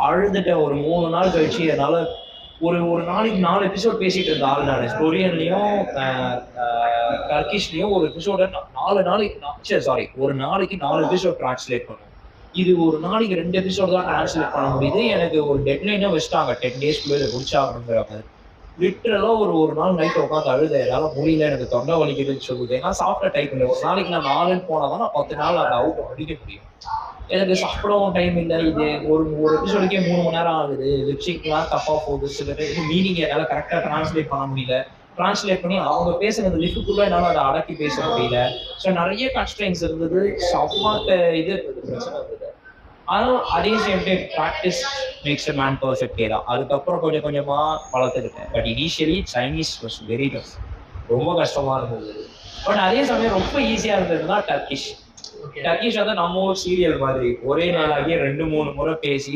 அழுதுட்டேன். ஒரு 3 நாள் கழிச்சு என்னால ஒரு ஒரு நாளைக்கு 4 எபிசோட் பேசிட்டு இருந்த ஆள் நானு. கொரியன்லயும் டர்க்கிஷ்லயும் ஒரு எபிசோட 4 நாளைக்கு சாரி ஒரு நாளைக்கு 4 எபிசோட் டிரான்ஸ்லேட் பண்ணும். இது ஒரு நாளைக்கு 2 எபிசோட் தான் டிரான்ஸ்லேட் பண்ண முடியுது. எனக்கு ஒரு டெட்லைனா வச்சுட்டாங்க. 10 டேஸ்க்குள்ள இதை முடிச்சாகணுங்கிற மாதிரி. லிட்டரலா ஒரு நாள் நைட் உட்காந்து அழுத. என்னால முடியல, எனக்கு தொண்டை வலிக்குதுன்னு சொல்லுது. ஏன்னா சாப்பிட்ட டைம் இல்லை. ஒரு நாளைக்கு நான் 4ன்னு போனாதான் நான் 10 நாள் அந்த அவுட் முடிக்க முடியும். எனக்கு சாப்பிடவும் டைம் இல்லை. இது ஒரு எபிசோடுக்கே 3 மணி நேரம் ஆகுது. லிப்சிங்லாம் தப்பா போகுது. சில மீனிங் என்னால கரெக்டா டிரான்ஸ்லேட் பண்ண முடியல. டிரான்ஸ்லேட் பண்ணி அவங்க பேசுறது லிஃப்ட்டுக்குள்ள என்னால அதை அடக்கி பேச முடியல. ஸோ நிறைய கன்ஸ்ட்ரெயின்ஸ் இருந்தது. சம்மாட்ட இது பிரச்சனை இருந்தது. ஆனால் அதே same time practice makes a man perfect தான். அதுக்கப்புறம் கொஞ்சம் கொஞ்சமா வளர்த்துக்கிட்டேன். But initially Chinese was very tough. ரொம்ப கஷ்டமா இருந்தது. பட் அதே சமயம் ரொம்ப ஈஸியா இருந்ததுன்னா டர்க்கிஷ். டர்க்கிஷ் வந்து நம்ம ஒரு சீரியல் மாதிரி ஒரே நாளாகிய 2-3 முறை பேசி